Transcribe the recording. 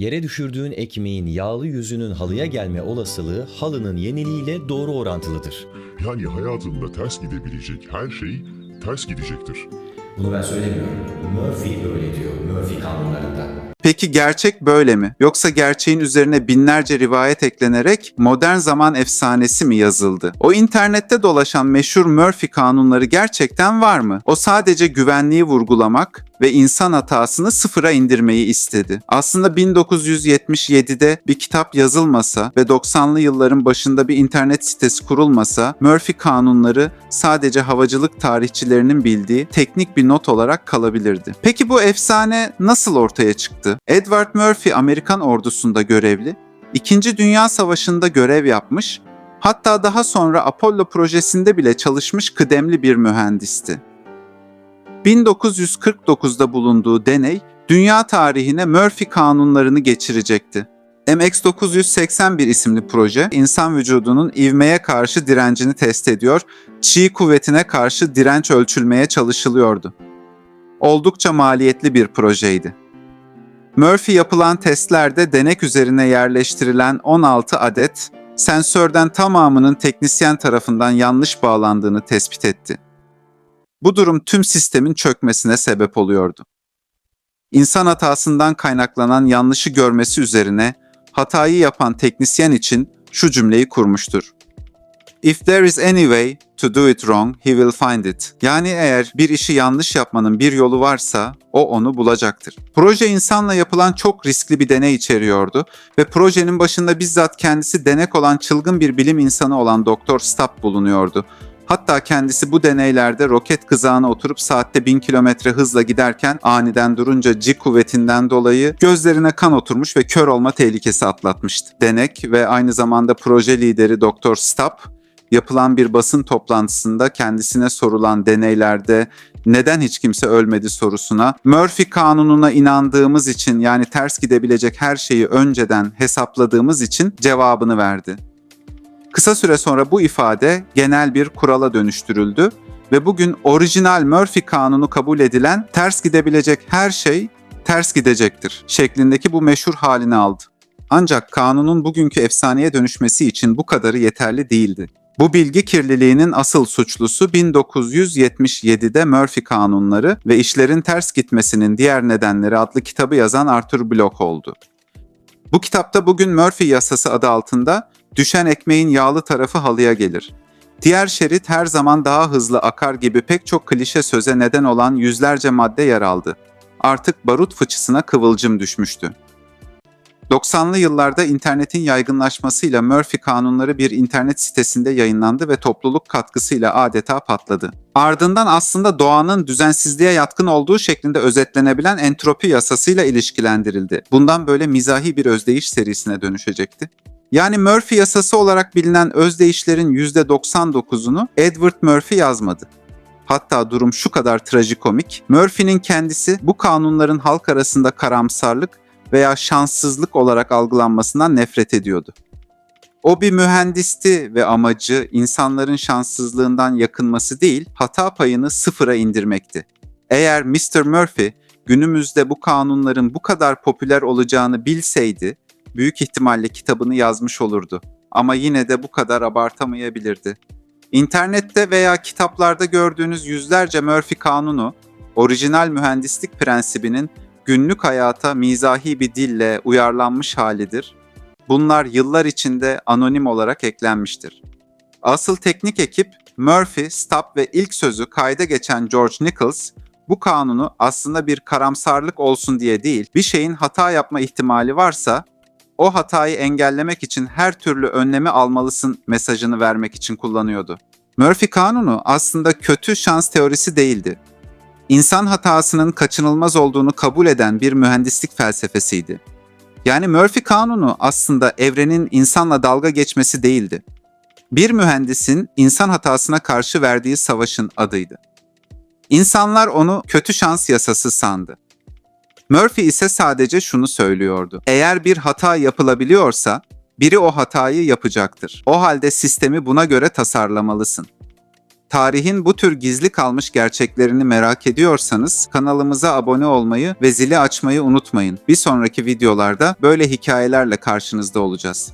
Yere düşürdüğün ekmeğin yağlı yüzünün halıya gelme olasılığı halının yeniliğiyle doğru orantılıdır. Yani hayatında ters gidebilecek her şey ters gidecektir. Bunu ben söylemiyorum. Murphy öyle diyor, Murphy kanunlarında. Peki gerçek böyle mi? Yoksa gerçeğin üzerine binlerce rivayet eklenerek modern zaman efsanesi mi yazıldı? O internette dolaşan meşhur Murphy kanunları gerçekten var mı? O sadece güvenliği vurgulamak ve insan hatasını sıfıra indirmeyi istedi. Aslında 1977'de bir kitap yazılmasa ve 90'lı yılların başında bir internet sitesi kurulmasa, Murphy kanunları sadece havacılık tarihçilerinin bildiği teknik bir not olarak kalabilirdi. Peki bu efsane nasıl ortaya çıktı? Edward Murphy Amerikan ordusunda görevli, İkinci Dünya Savaşı'nda görev yapmış, hatta daha sonra Apollo projesinde bile çalışmış kıdemli bir mühendisti. 1949'da bulunduğu deney, dünya tarihine Murphy kanunlarını geçirecekti. MX-981 isimli proje, insan vücudunun ivmeye karşı direncini test ediyor, çi kuvvetine karşı direnç ölçülmeye çalışılıyordu. Oldukça maliyetli bir projeydi. Murphy yapılan testlerde denek üzerine yerleştirilen 16 adet sensörden tamamının teknisyen tarafından yanlış bağlandığını tespit etti. Bu durum tüm sistemin çökmesine sebep oluyordu. İnsan hatasından kaynaklanan yanlışı görmesi üzerine hatayı yapan teknisyen için şu cümleyi kurmuştur. If there is any way to do it wrong, he will find it. Yani eğer bir işi yanlış yapmanın bir yolu varsa, o onu bulacaktır. Proje insanla yapılan çok riskli bir deney içeriyordu ve projenin başında bizzat kendisi denek olan çılgın bir bilim insanı olan Doktor Stapp bulunuyordu. Hatta kendisi bu deneylerde roket kızağına oturup saatte 1000 kilometre hızla giderken aniden durunca G kuvvetinden dolayı gözlerine kan oturmuş ve kör olma tehlikesi atlatmıştı. Denek ve aynı zamanda proje lideri Doktor Stapp, yapılan bir basın toplantısında kendisine sorulan deneylerde neden hiç kimse ölmedi sorusuna Murphy kanununa inandığımız için, yani ters gidebilecek her şeyi önceden hesapladığımız için cevabını verdi. Kısa süre sonra bu ifade genel bir kurala dönüştürüldü ve bugün orijinal Murphy kanunu kabul edilen ters gidebilecek her şey ters gidecektir şeklindeki bu meşhur halini aldı. Ancak kanunun bugünkü efsaneye dönüşmesi için bu kadarı yeterli değildi. Bu bilgi kirliliğinin asıl suçlusu 1977'de Murphy kanunları ve işlerin ters gitmesinin diğer nedenleri adlı kitabı yazan Arthur Bloch oldu. Bu kitapta bugün Murphy yasası adı altında düşen ekmeğin yağlı tarafı halıya gelir. Diğer şerit her zaman daha hızlı akar gibi pek çok klişe söze neden olan yüzlerce madde yer aldı. Artık barut fıçısına kıvılcım düşmüştü. 90'lı yıllarda internetin yaygınlaşmasıyla Murphy kanunları bir internet sitesinde yayınlandı ve topluluk katkısıyla adeta patladı. Ardından aslında doğanın düzensizliğe yatkın olduğu şeklinde özetlenebilen entropi yasasıyla ilişkilendirildi. Bundan böyle mizahi bir özdeyiş serisine dönüşecekti. Yani Murphy yasası olarak bilinen özdeyişlerin %99'unu Edward Murphy yazmadı. Hatta durum şu kadar trajikomik, Murphy'nin kendisi bu kanunların halk arasında karamsarlık veya şanssızlık olarak algılanmasından nefret ediyordu. O bir mühendisti ve amacı insanların şanssızlığından yakınması değil, hata payını sıfıra indirmekti. Eğer Mr. Murphy günümüzde bu kanunların bu kadar popüler olacağını bilseydi, büyük ihtimalle kitabını yazmış olurdu. Ama yine de bu kadar abartamayabilirdi. İnternette veya kitaplarda gördüğünüz yüzlerce Murphy kanunu, orijinal mühendislik prensibinin günlük hayata mizahi bir dille uyarlanmış halidir. Bunlar yıllar içinde anonim olarak eklenmiştir. Asıl teknik ekip Murphy, Stapp ve ilk sözü kayda geçen George Nichols, bu kanunu aslında bir karamsarlık olsun diye değil, bir şeyin hata yapma ihtimali varsa o hatayı engellemek için her türlü önlemi almalısın mesajını vermek için kullanıyordu. Murphy kanunu aslında kötü şans teorisi değildi. İnsan hatasının kaçınılmaz olduğunu kabul eden bir mühendislik felsefesiydi. Yani Murphy kanunu aslında evrenin insanla dalga geçmesi değildi. Bir mühendisin insan hatasına karşı verdiği savaşın adıydı. İnsanlar onu kötü şans yasası sandı. Murphy ise sadece şunu söylüyordu. Eğer bir hata yapılabiliyorsa biri o hatayı yapacaktır. O halde sistemi buna göre tasarlamalısın. Tarihin bu tür gizli kalmış gerçeklerini merak ediyorsanız kanalımıza abone olmayı ve zili açmayı unutmayın. Bir sonraki videolarda böyle hikayelerle karşınızda olacağız.